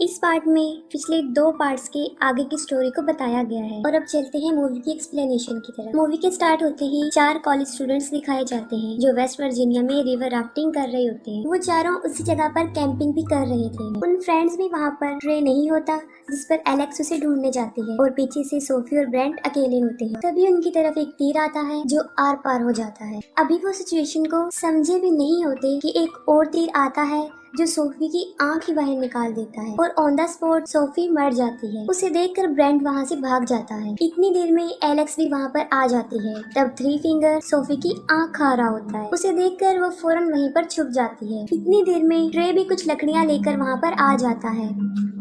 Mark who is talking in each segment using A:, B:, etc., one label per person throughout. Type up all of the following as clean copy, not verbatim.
A: इस पार्ट में पिछले 2 पार्ट्स के आगे की स्टोरी को बताया गया है। और अब चलते हैं मूवी की एक्सप्लेनेशन की तरफ। मूवी के स्टार्ट होते ही 4 कॉलेज स्टूडेंट्स दिखाए जाते हैं जो वेस्ट वर्जीनिया में रिवर राफ्टिंग कर रहे होते हैं। वो चारों उसी जगह पर कैंपिंग भी कर रहे थे। उन फ्रेंड्स भी वहाँ पर ट्रे नहीं होता जिस पर एलेक्स उसे ढूंढने जाती है और पीछे से सोफी और ब्रेंट अकेले होते हैं। तभी उनकी तरफ एक तीर आता है जो आर पार हो जाता है। अभी वो सिचुएशन को समझे भी नहीं होते कि एक और तीर आता है जो सोफी की आंख ही बाहर निकाल देता है और ऑन द स्पॉट सोफी मर जाती है। उसे देखकर ब्रेंट वहाँ से भाग जाता है। इतनी देर में एलेक्स भी वहाँ पर आ जाती है। तब थ्री फिंगर सोफी की आंख खा रहा होता है। उसे देखकर वो फौरन वहीं पर छुप जाती है। इतनी देर में ट्रे भी कुछ लकड़ियाँ लेकर वहाँ पर आ जाता है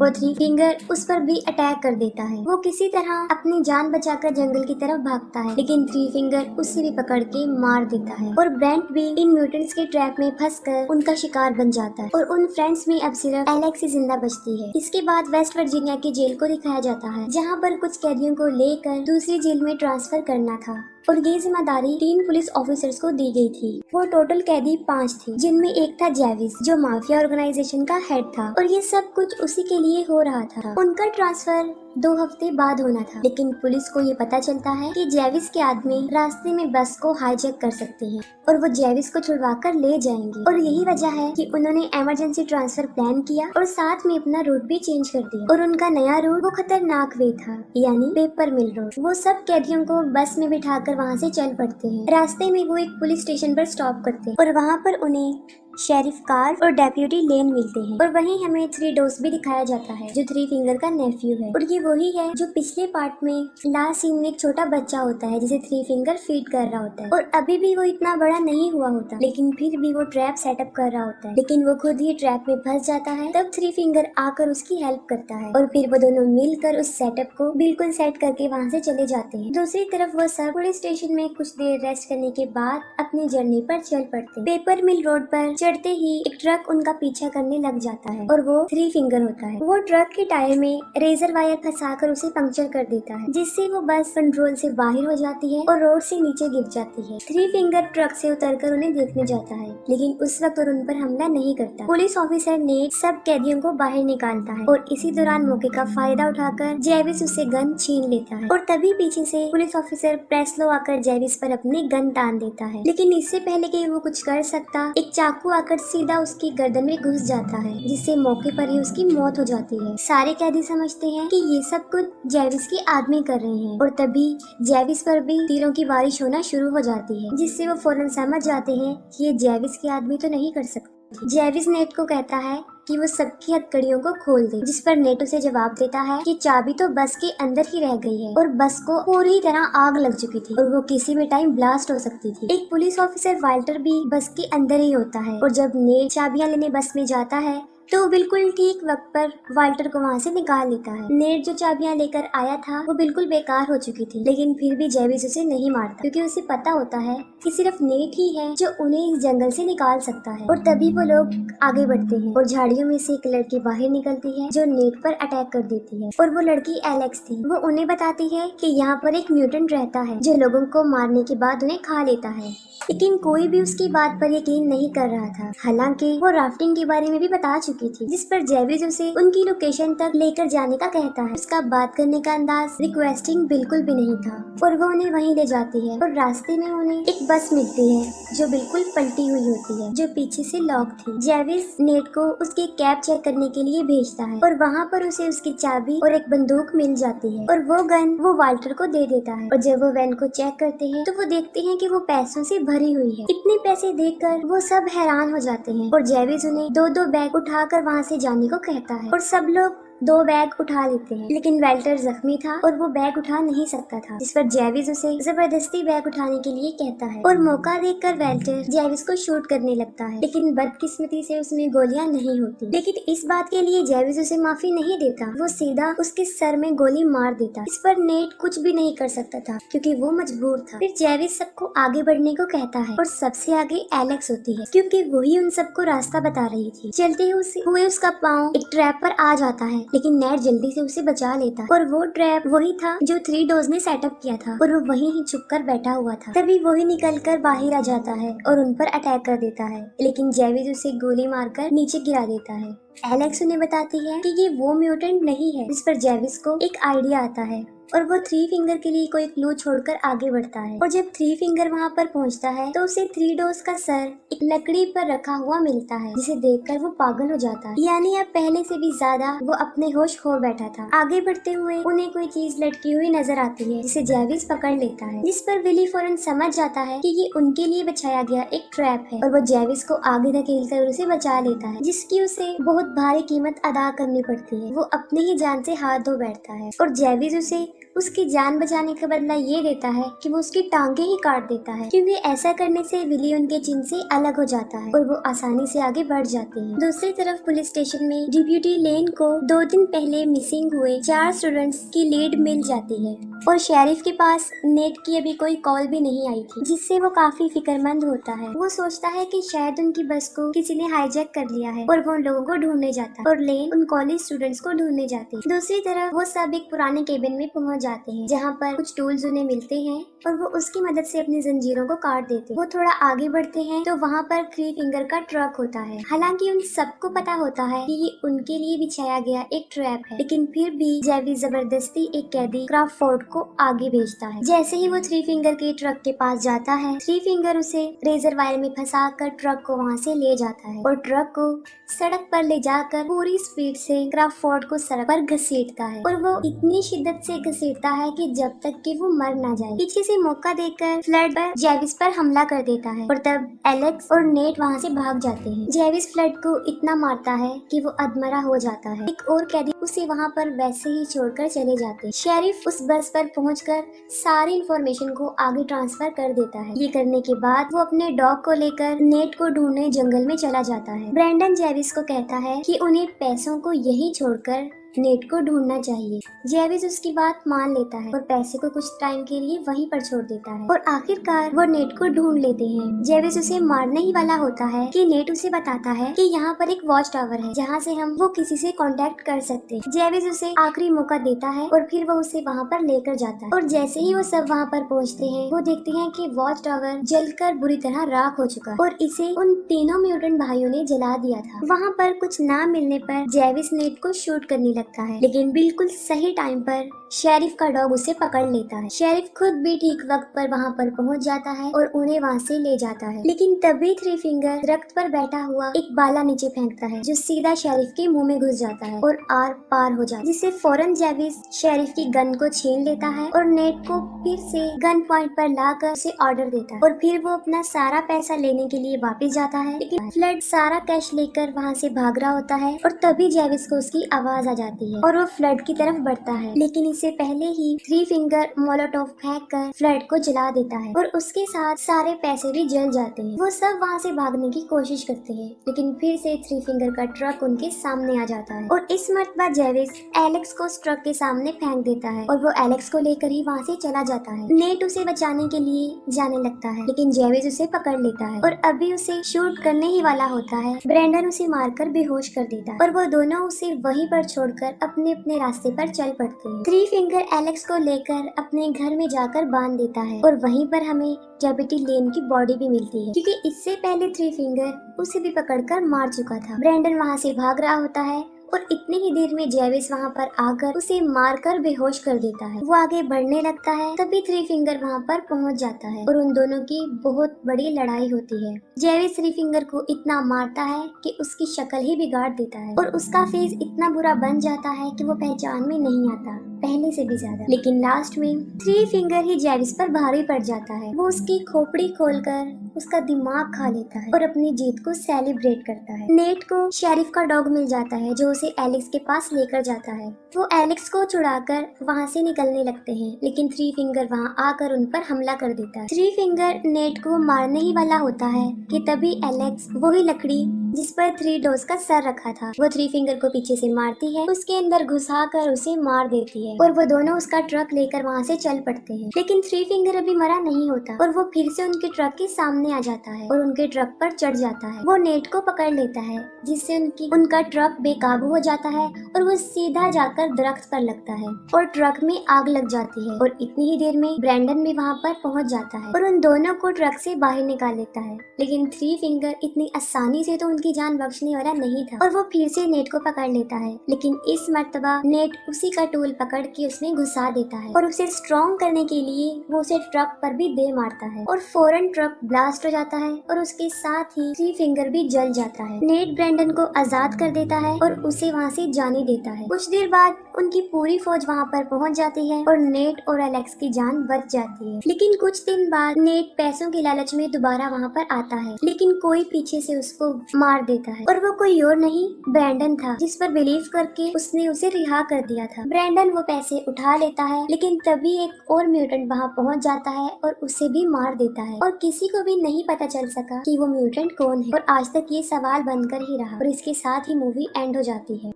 A: और थ्री फिंगर उस पर भी अटैक कर देता है। वो किसी तरह अपनी जान बचाकर जंगल की तरफ भागता है, लेकिन थ्री फिंगर उसे भी पकड़ के मार देता है और ब्रेंट भी इन म्यूटेंट्स के ट्रैप में फंसकर उनका शिकार बन जाता है और उन फ्रेंड्स में अब सिर्फ एलेक्स ही जिंदा बचती है। इसके बाद वेस्ट वर्जीनिया की जेल को दिखाया जाता है जहाँ पर कुछ कैदियों को लेकर दूसरी जेल में ट्रांसफर करना था और ये जिम्मेदारी 3 पुलिस ऑफिसर्स को दी गई थी। वो टोटल कैदी 5 थे जिनमें एक था जेविस जो माफिया ऑर्गेनाइजेशन का हेड था और ये सब कुछ उसी के लिए हो रहा था। उनका ट्रांसफर 2 हफ्ते बाद होना था, लेकिन पुलिस को ये पता चलता है कि जेविस के आदमी रास्ते में बस को हाईजैक कर सकते हैं और वो जेविस को छुड़वा कर ले जाएंगे और यही वजह है कि उन्होंने इमरजेंसी ट्रांसफर प्लान किया और साथ में अपना रूट भी चेंज कर दिया और उनका नया रूट वो खतरनाक वे था, यानी पेपर मिल रोड। वो सब कैदियों को बस में बिठाकर वहाँ से चल पड़ते हैं। रास्ते में वो एक पुलिस स्टेशन पर स्टॉप करते हैं और वहाँ पर उन्हें शेरिफ कार और डेप्यूटी लेन मिलते हैं और वहीं हमें 3 डोस भी दिखाया जाता है जो थ्री फिंगर का नेफ्यू है और ये वही है जो पिछले पार्ट में लास्ट सीन में एक छोटा बच्चा होता है जिसे थ्री फिंगर फीड कर रहा होता है और अभी भी वो इतना बड़ा नहीं हुआ होता, लेकिन फिर भी वो ट्रैप सेटअप कर रहा होता है, लेकिन वो खुद ही ट्रैप में फंस जाता है। तब थ्री फिंगर आकर उसकी हेल्प करता है और फिर वो दोनों मिलकर उस सेटअप को बिल्कुल सेट करके वहाँ से चले जाते हैं। दूसरी तरफ वो सब पुलिस स्टेशन में कुछ देर रेस्ट करने के बाद अपनी जर्नी पर चल पड़ते। पेपर मिल रोड पर चढ़ते ही एक ट्रक उनका पीछा करने लग जाता है और वो थ्री फिंगर होता है। वो ट्रक के टायर में रेजर वायर फंसाकर उसे पंक्चर कर देता है जिससे वो बस कंट्रोल से बाहर हो जाती है और रोड से नीचे गिर जाती है। थ्री फिंगर ट्रक से उतरकर उन्हें देखने जाता है, लेकिन उस वक्त उन पर हमला नहीं करता। पुलिस ऑफिसर ने सब कैदियों को बाहर निकालता है और इसी दौरान मौके का फायदा उठाकर जेविस उससे गन छीन लेता है और तभी पीछे से पुलिस ऑफिसर प्रेस्लो आकर जेविस पर अपनी गन तान देता है, लेकिन इससे पहले कि वो कुछ कर सकता एक चाकू आकर सीधा उसकी गर्दन में घुस जाता है जिससे मौके पर ही उसकी मौत हो जाती है। सारे कैदी समझते हैं कि ये सब कुछ जेविस के आदमी कर रहे हैं और तभी जेविस पर भी तीरों की बारिश होना शुरू हो जाती है जिससे वो फौरन समझ जाते हैं कि ये जेविस के आदमी तो नहीं कर सकते। जेविस नेट को कहता है कि वो सबकी हथकड़ियों को खोल दे, जिस पर नेट उसे जवाब देता है कि चाबी तो बस के अंदर ही रह गई है और बस को पूरी तरह आग लग चुकी थी और वो किसी भी टाइम ब्लास्ट हो सकती थी। एक पुलिस ऑफिसर वाल्टर भी बस के अंदर ही होता है और जब नेट चाबियां लेने बस में जाता है तो बिल्कुल ठीक वक्त पर वाल्टर को वहाँ से निकाल लेता है। नेट जो चाबियां लेकर आया था वो बिल्कुल बेकार हो चुकी थी, लेकिन फिर भी जेविस उसे नहीं मारता क्योंकि उसे पता होता है कि सिर्फ नेट ही है जो उन्हें इस जंगल से निकाल सकता है। और तभी वो लोग आगे बढ़ते हैं और झाड़ियों में से एक लड़की बाहर निकलती है जो नेट पर अटैक कर देती है और वो लड़की एलेक्स थी। वो उन्हें बताती है कि यहाँ पर एक म्यूटेंट रहता है जो लोगों को मारने के बाद उन्हें खा लेता है, लेकिन कोई भी उसकी बात पर यकीन नहीं कर रहा था। हालांकि वो राफ्टिंग के बारे में भी बता चुकी थी, जिस पर जेविस उसे उनकी लोकेशन तक लेकर जाने का कहता है। उसका बात करने का अंदाज रिक्वेस्टिंग बिल्कुल भी नहीं था और वो उन्हें वहीं ले जाती है और रास्ते में उन्हें एक बस मिलती है जो बिल्कुल पलटी हुई होती है जो पीछे से लॉक थी। जेविस नेट को उसकी कैब चेक करने के लिए भेजता है और वहाँ पर उसे उसकी चाबी और एक बंदूक मिल जाती है और वो गन वो वाल्टर को दे देता है और जब वो वैन को चेक करते हैं तो वो देखते हैं कि वो पैसों से भरी हुई है। इतने पैसे देखकर वो सब हैरान हो जाते हैं और जेविस उन्हें 2-2 बैग उठाकर वहाँ से जाने को कहता है और सब लोग 2 बैग उठा लेते हैं, लेकिन वेल्टर जख्मी था और वो बैग उठा नहीं सकता था, जिस पर जेविस उसे जबरदस्ती बैग उठाने के लिए कहता है और मौका देखकर वेल्टर जेविस को शूट करने लगता है, लेकिन बदकिस्मती से उसमें गोलियां नहीं होती। लेकिन इस बात के लिए जेविस उसे माफी नहीं देता, वो सीधा उसके सर में गोली मार देता। इस पर नेट कुछ भी नहीं कर सकता था क्योंकि वो मजबूर था। फिर जेविस सबको आगे बढ़ने को कहता है और सबसे आगे एलेक्स होती है क्योंकि वही उन सबको रास्ता बता रही थी। चलते हुए उसका पाँव एक ट्रैप पर आ जाता है लेकिन नेट जल्दी से उसे बचा लेता है और वो ट्रैप वही था जो 3 डोज ने सेटअप किया था और वो वहीं ही छुप कर बैठा हुआ था। तभी वही निकल कर बाहर आ जाता है और उन पर अटैक कर देता है, लेकिन जेविस उसे गोली मारकर नीचे गिरा देता है। एलेक्स उन्हें बताती है कि ये वो म्यूटेंट नहीं है। जिस पर जेविस को एक आइडिया आता है और वो 3 फिंगर के लिए कोई क्लू छोड़कर आगे बढ़ता है। और जब 3 फिंगर वहाँ पर पहुँचता है तो उसे 3 डोज का सर एक लकड़ी पर रखा हुआ मिलता है, जिसे देखकर वो पागल हो जाता है। यानी अब पहले से भी ज्यादा वो अपने होश खो बैठा था। आगे बढ़ते हुए उन्हें कोई चीज लटकी हुई नजर आती है, जिसे जेविस पकड़ लेता है, जिस पर विली फौरन समझ जाता है कि ये उनके लिए बिछाया गया एक ट्रैप है और वो जेविस को आगे धकेलकर उसे बचा लेता है, जिसकी उसे बहुत भारी कीमत अदा करनी पड़ती है। वो अपनी ही जान से हाथ धो बैठता है और जेविस उसे उसकी जान बचाने का बदला ये देता है कि वो उसकी टांगे ही काट देता है, क्योंकि ऐसा करने से विली उनके चिन्ह से अलग हो जाता है और वो आसानी से आगे बढ़ जाते हैं। दूसरी तरफ पुलिस स्टेशन में डिप्यूटी लेन को 2 दिन पहले मिसिंग हुए 4 स्टूडेंट्स की लीड मिल जाती है और शेरिफ के पास नेट की अभी कोई कॉल भी नहीं आई थी, जिससे वो काफी फिक्रमंद होता है। वो सोचता है कि शायद उनकी बस को किसी ने हाईजैक कर लिया है और वो उन लोगों को ढूंढने जाता है और लेन उन कॉलेज स्टूडेंट्स को ढूंढने जाती है। दूसरी तरफ वो सब एक पुराने केबिन में पहुंच जाते हैं, जहाँ पर कुछ टूल्स उन्हें मिलते हैं और वो उसकी मदद से अपनी जंजीरों को काट देते हैं। वो थोड़ा आगे बढ़ते हैं तो वहाँ पर 3 फिंगर का ट्रक होता है। हालांकि उन सबको पता होता है कि ये उनके लिए बिछाया गया एक ट्रैप है, लेकिन फिर भी जेविस जबरदस्ती एक कैदी क्राफोर्ड को आगे भेजता है। जैसे ही वो 3 फिंगर के ट्रक के पास जाता है, 3 फिंगर उसे रेजर वायर में फंसा कर ट्रक को वहाँ से ले जाता है और ट्रक को सड़क पर ले जाकर पूरी स्पीड से क्राफोर्ड को सड़क पर घसीटता है और वो इतनी शिद्दत से घसीटता है कि जब तक कि वो मर ना जाए। पीछे से मौका देकर फ्लड जेविस पर हमला कर देता है और तब एलेक्स और नेट वहाँ से भाग जाते हैं। जेविस फ्लड को इतना मारता है कि वो अधमरा हो जाता है। एक और कैदी उसे वहाँ पर वैसे ही छोड़कर चले जाते हैं। शेरिफ उस बस पर पहुंचकर सारी इंफॉर्मेशन को आगे ट्रांसफर कर देता है। ये करने के बाद वो अपने डॉग को लेकर नेट को ढूंढने जंगल में चला जाता है। ब्रैंडन जेविस को कहता है कि उन्हें पैसों को यहीं छोड़कर नेट को ढूंढना चाहिए। जेविस उसकी बात मान लेता है और पैसे को कुछ टाइम के लिए वहीं पर छोड़ देता है और आखिरकार वो नेट को ढूंढ लेते हैं। जेविस उसे मारने ही वाला होता है कि नेट उसे बताता है कि यहाँ पर एक वॉच टावर है, जहाँ से हम वो किसी से कांटेक्ट कर सकते हैं। जेविस उसे आखिरी मौका देता है और फिर वो उसे वहाँ पर लेकर जाता है और जैसे ही वो सब वहाँ पर पहुँचते हैं, वो देखते हैं कि वॉच टावर जलकर बुरी तरह राख हो चुका है और इसे उन तीनों म्यूटेंट भाइयों ने जला दिया था। वहाँ पर कुछ ना मिलने पर जेविस नेट को शूट करने लगता है, लेकिन बिल्कुल सही टाइम पर शेरिफ का डॉग उसे पकड़ लेता है। शेरिफ खुद भी ठीक वक्त पर वहाँ पर पहुँच जाता है और उन्हें वहाँ से ले जाता है, लेकिन तभी 3 फिंगर रक्त पर बैठा हुआ एक बाला नीचे फेंकता है, जो सीधा शेरिफ के मुंह में घुस जाता है और आर पार हो जाता है, जिससे फौरन जेविस शेरिफ की गन को छीन लेता है और नेट को फिर से गन पॉइंट पर लाकर उसे ऑर्डर देता है और फिर वो अपना सारा पैसा लेने के लिए वापस जाता है। लेकिन फ्लड सारा कैश लेकर वहाँ से भाग रहा होता है और तभी जेविस को उसकी आवाज आ जाती है और वो फ्लड की तरफ बढ़ता है, लेकिन इससे पहले ही 3 फिंगर मोलोटोव फेंक कर फ्लड को जला देता है और उसके साथ सारे पैसे भी जल जाते हैं। वो सब वहाँ से भागने की कोशिश करते हैं, लेकिन फिर से 3 फिंगर का ट्रक उनके सामने आ जाता है और इस मर्तबा जेविस एलेक्स को उस ट्रक के सामने फेंक देता है और वो एलेक्स को लेकर ही वहाँ से चला जाता है। नेट उसे बचाने के लिए जाने लगता है, लेकिन जेविस उसे पकड़ लेता है और अभी उसे शूट करने ही वाला होता है। ब्रैंडन उसे मारकर बेहोश कर देता है और वो दोनों उसे वहीं पर छोड़कर अपने अपने रास्ते पर चल पड़ते हैं। 3 फिंगर एलेक्स को लेकर अपने घर में जाकर बांध देता है और वहीं पर हमें डेप्यूटी लेन की बॉडी भी मिलती है, क्योंकि इससे पहले 3 फिंगर उसे भी पकड़कर मार चुका था। ब्रैंडन वहाँ से भाग रहा होता है और इतनी ही देर में जेविस वहाँ पर आकर उसे मारकर बेहोश कर देता है। वो आगे बढ़ने लगता है, तभी 3 फिंगर वहाँ पर पहुँच जाता है और उन दोनों की बहुत बड़ी लड़ाई होती है। जेविस 3 फिंगर को इतना मारता है कि उसकी शक्ल ही बिगाड़ देता है और उसका फेस इतना बुरा बन जाता है कि वो पहचान में नहीं आता पहले से भी ज्यादा। लेकिन लास्ट में 3 फिंगर ही जेविस पर भारी पड़ जाता है। वो उसकी खोपड़ी खोलकर उसका दिमाग खा लेता है और अपनी जीत को सेलिब्रेट करता है। नेट को शेरिफ का डॉग मिल जाता है, जो उसे एलेक्स के पास लेकर जाता है। वो एलेक्स को छुड़ाकर वहाँ से निकलने लगते हैं, लेकिन 3 फिंगर वहाँ आकर उन पर हमला कर देता है। 3 फिंगर नेट को मारने ही वाला होता है कि तभी एलेक्स वही लकड़ी जिस पर थ्री डोज का सर रखा था। वो थ्री फिंगर को पीछे से मारती है, उसके अंदर घुसाकर उसे मार देती है और वो दोनों उसका ट्रक लेकर वहाँ से चल पड़ते हैं। लेकिन थ्री फिंगर अभी मरा नहीं होता और वो फिर से उनके ट्रक के सामने आ जाता है और उनके ट्रक पर चढ़ जाता है। वो नेट को पकड़ लेता है, जिससे उनका ट्रक बेकाबू हो जाता है और वो सीधा जाकर दरख्त पर लगता है और ट्रक में आग लग जाती है। और इतनी ही देर में ब्रैंडन भी वहाँ पर पहुँच जाता है और उन दोनों को ट्रक से बाहर निकाल लेता है। लेकिन थ्री फिंगर इतनी आसानी से तो उनकी जान बख्शने वाला नहीं था और वो फिर से नेट को पकड़ लेता है। लेकिन इस मर्तबा नेट उसी का टूल पकड़ के उसमें घुसा देता है और उसे स्ट्रॉन्ग करने के लिए वो उसे ट्रक पर भी दे मारता है और फौरन ट्रक ब्लास्ट हो जाता है और उसके साथ ही थ्री फिंगर भी जल जाता है। नेट ब्रैंडन को आजाद कर देता है और उसे वहाँ से जाने देता है। कुछ देर बाद उनकी पूरी फौज वहाँ पर पहुँच जाती है और नेट और एलेक्स की जान बच जाती है। लेकिन कुछ दिन बाद नेट पैसों के लालच में दोबारा वहाँ पर आता है, लेकिन कोई पीछे से उसको मार देता है और वो कोई और नहीं ब्रैंडन था, जिस पर बिलीव करके उसने उसे रिहा कर दिया था। ब्रैंडन वो पैसे उठा लेता है, लेकिन तभी एक और म्यूटेंट वहाँ पहुँच जाता है और उसे भी मार देता है और किसी को भी नहीं पता चल सका कि वो म्यूटेंट कौन है और आज तक ये सवाल बनकर ही रहा और इसके साथ ही मूवी एंड हो जाती है।